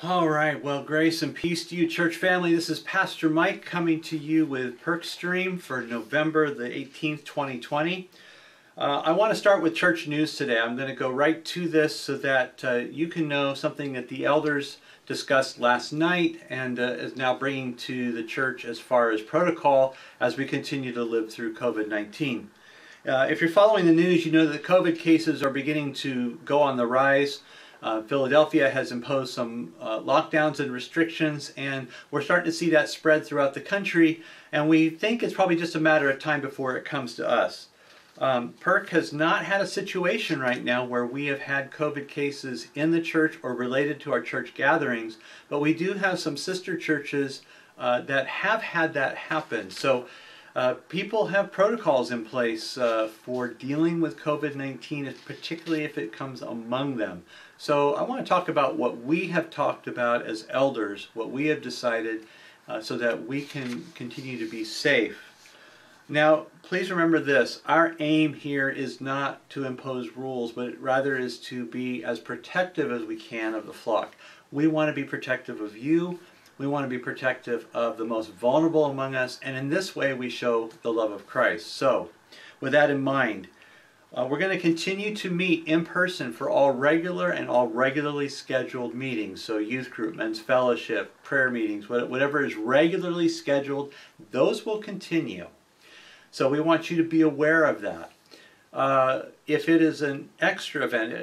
All right, well, grace and peace to you, church family. This is Pastor Mike coming to you with PerkStream for November the 18th, 2020. I want to start with church news today. I'm going to go right to this so that you can know something that the elders discussed last night and is now bringing to the church as far as protocol as we continue to live through COVID-19. If you're following the news, you know that COVID cases are beginning to go on the rise. Philadelphia has imposed some lockdowns and restrictions, and we're starting to see that spread throughout the country, and we think it's probably just a matter of time before it comes to us. Perk has not had a situation right now where we have had COVID cases in the church or related to our church gatherings, but we do have some sister churches that have had that happen. So people have protocols in place for dealing with COVID-19, particularly if it comes among them. So I want to talk about what we have talked about as elders, what we have decided so that we can continue to be safe. Now, please remember this. Our aim here is not to impose rules, but rather is to be as protective as we can of the flock. We want to be protective of you. We want to be protective of the most vulnerable among us, and in this way we show the love of Christ. So, with that in mind, we're going to continue to meet in person for all regular and all regularly scheduled meetings. So youth group, men's fellowship, prayer meetings, whatever is regularly scheduled, those will continue. So we want you to be aware of that. If it is an extra event,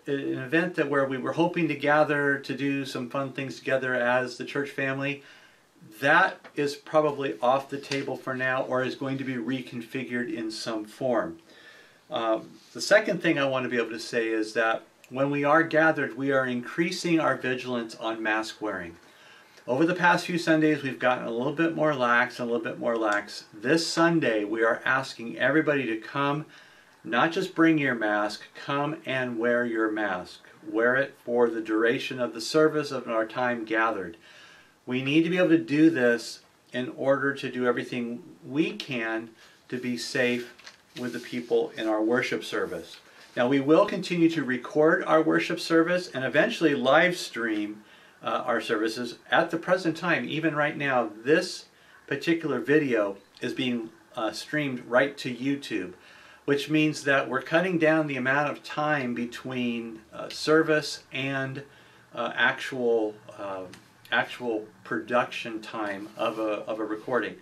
an event that where we were hoping to gather to do some fun things together as the church family, that is probably off the table for now or is going to be reconfigured in some form. The second thing I want to be able to say is that when we are gathered, we are increasing our vigilance on mask wearing. Over the past few Sundays, we've gotten a little bit more lax and a little bit more lax. This Sunday, we are asking everybody to come, not just bring your mask, come and wear your mask. Wear it for the duration of the service of our time gathered. We need to be able to do this in order to do everything we can to be safe with the people in our worship service. Now, we will continue to record our worship service and eventually live stream our services. At the present time, even right now, this particular video is being streamed right to YouTube, which means that we're cutting down the amount of time between service and actual production time of a recording.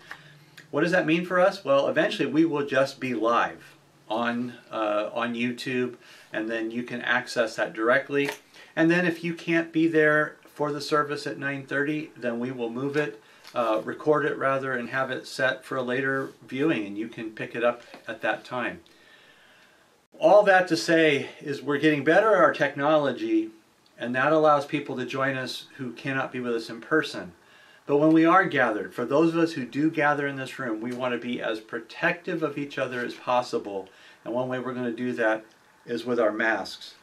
What does that mean for us? Well, eventually we will just be live on YouTube, and then you can access that directly. And then if you can't be there for the service at 9:30, then we will move it, record it rather, and have it set for a later viewing, and you can pick it up at that time. All that to say is we're getting better at our technology, and that allows people to join us who cannot be with us in person. But when we are gathered, for those of us who do gather in this room, we want to be as protective of each other as possible. And one way we're going to do that is with our masks.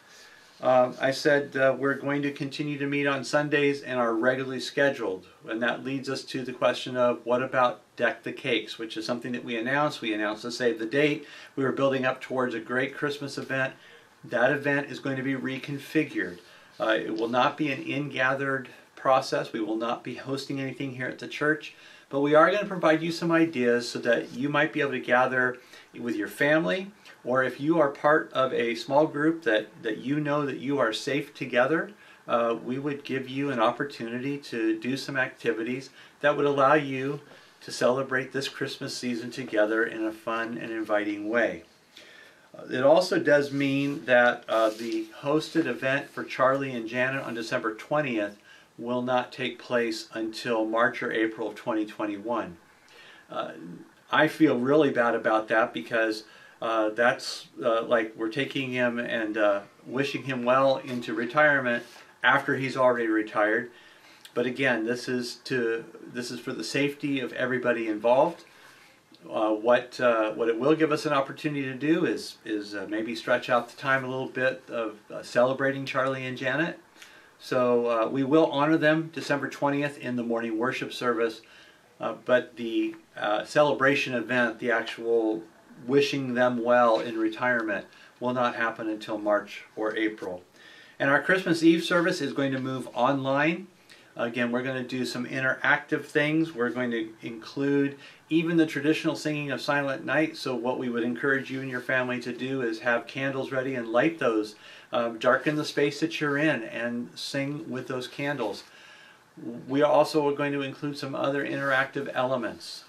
I said we're going to continue to meet on Sundays and are regularly scheduled. And that leads us to the question of what about Deck the Cakes, which is something that we announced. We announced to save the date. We were building up towards a great Christmas event. That event is going to be reconfigured. It will not be an in-gathered process. We will not be hosting anything here at the church, but we are going to provide you some ideas so that you might be able to gather with your family, or if you are part of a small group that you know that you are safe together, we would give you an opportunity to do some activities that would allow you to celebrate this Christmas season together in a fun and inviting way. It also does mean that the hosted event for Charlie and Janet on December 20th will not take place until March or April of 2021. I feel really bad about that because that's like we're taking him and wishing him well into retirement after he's already retired. But again, this is for the safety of everybody involved. What it will give us an opportunity to do is maybe stretch out the time a little bit of celebrating Charlie and Janet. So we will honor them December 20th in the morning worship service, but the celebration event, the actual wishing them well in retirement, will not happen until March or April. And our Christmas Eve service is going to move online. Again, we're going to do some interactive things. We're going to include even the traditional singing of Silent Night. So what we would encourage you and your family to do is have candles ready and light those. Darken the space that you're in and sing with those candles. We also are going to include some other interactive elements.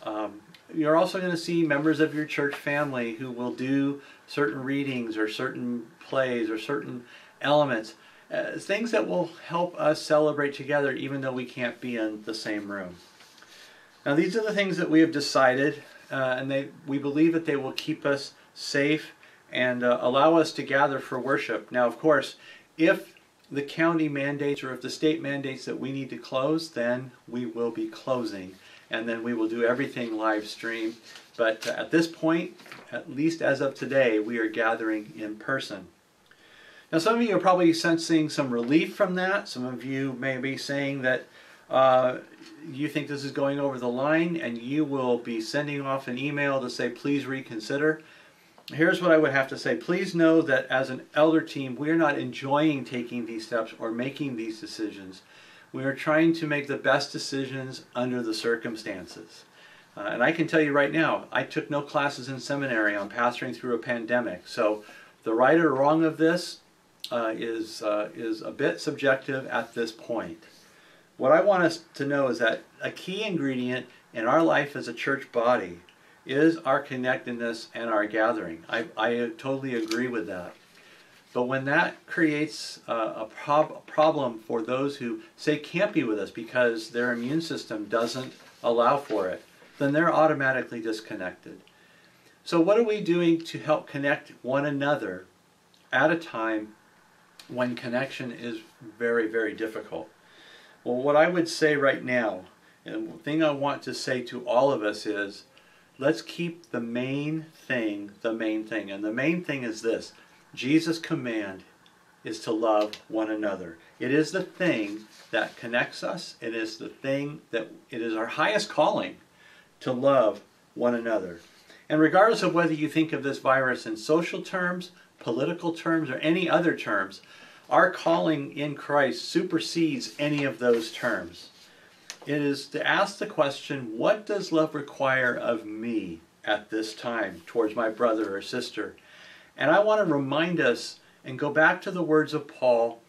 You're also going to see members of your church family who will do certain readings or certain plays or certain elements. Things that will help us celebrate together even though we can't be in the same room. Now these are the things that we have decided, and we believe that they will keep us safe and allow us to gather for worship. Now of course, if the county mandates or if the state mandates that we need to close, then we will be closing, and then we will do everything live stream. But at this point, at least as of today, we are gathering in person. Now some of you are probably sensing some relief from that. Some of you may be saying that you think this is going over the line, and you will be sending off an email to say please reconsider. Here's what I would have to say. Please know that as an elder team, we are not enjoying taking these steps or making these decisions. We are trying to make the best decisions under the circumstances. And I can tell you right now, I took no classes in seminary on pastoring through a pandemic. So the right or wrong of this is a bit subjective at this point. What I want us to know is that a key ingredient in our life as a church body is our connectedness and our gathering. I totally agree with that. But when that creates a problem for those who say can't be with us because their immune system doesn't allow for it, then they're automatically disconnected. So what are we doing to help connect one another at a time when connection is very, very difficult? Well, what I would say right now, and the thing I want to say to all of us is, let's keep the main thing the main thing. And the main thing is this: Jesus' command is to love one another. It is the thing that connects us. It is the thing that it is our highest calling to love one another. And regardless of whether you think of this virus in social terms, political terms, or any other terms, our calling in Christ supersedes any of those terms. It is to ask the question, what does love require of me at this time towards my brother or sister? And I want to remind us and go back to the words of Paul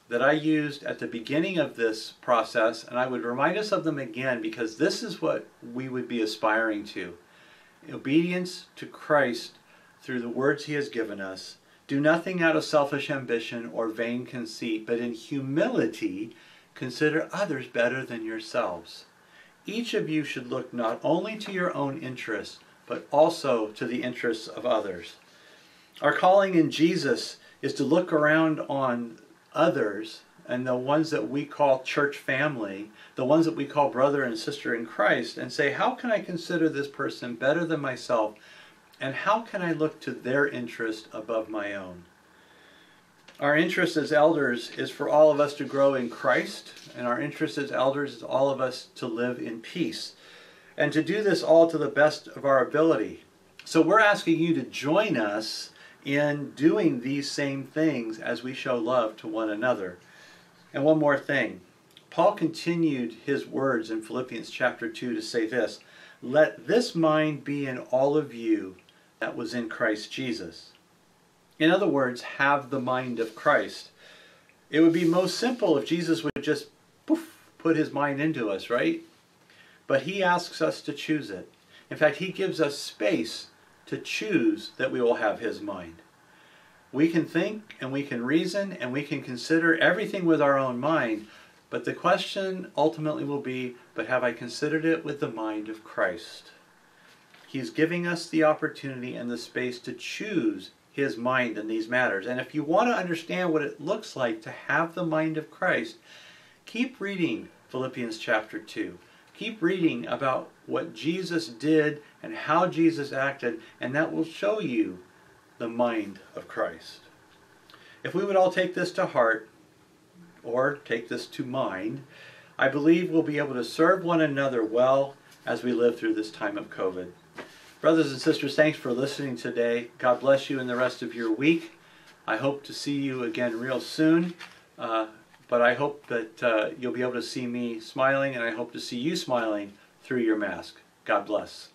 that I used at the beginning of this process, and I would remind us of them again because this is what we would be aspiring to. Obedience to Christ through the words he has given us. Do nothing out of selfish ambition or vain conceit, but in humility consider others better than yourselves. Each of you should look not only to your own interests, but also to the interests of others. Our calling in Jesus is to look around on others, and the ones that we call church family, the ones that we call brother and sister in Christ, and say, how can I consider this person better than myself? And how can I look to their interest above my own? Our interest as elders is for all of us to grow in Christ, and our interest as elders is all of us to live in peace, and to do this all to the best of our ability. So we're asking you to join us in doing these same things as we show love to one another. And one more thing. Paul continued his words in Philippians chapter 2 to say this: let this mind be in all of you that was in Christ Jesus. In other words, have the mind of Christ. It would be most simple if Jesus would just put his mind into us, right? But he asks us to choose it. In fact, he gives us space to choose that we will have his mind. We can think and we can reason and we can consider everything with our own mind, but the question ultimately will be, but have I considered it with the mind of Christ? He's giving us the opportunity and the space to choose his mind in these matters. And if you want to understand what it looks like to have the mind of Christ, keep reading Philippians chapter 2. Keep reading about what Jesus did and how Jesus acted, and that will show you the mind of Christ. If we would all take this to heart, or take this to mind, I believe we'll be able to serve one another well as we live through this time of COVID. Brothers and sisters, thanks for listening today. God bless you in the rest of your week. I hope to see you again real soon. but I hope that you'll be able to see me smiling, and I hope to see you smiling through your mask. God bless.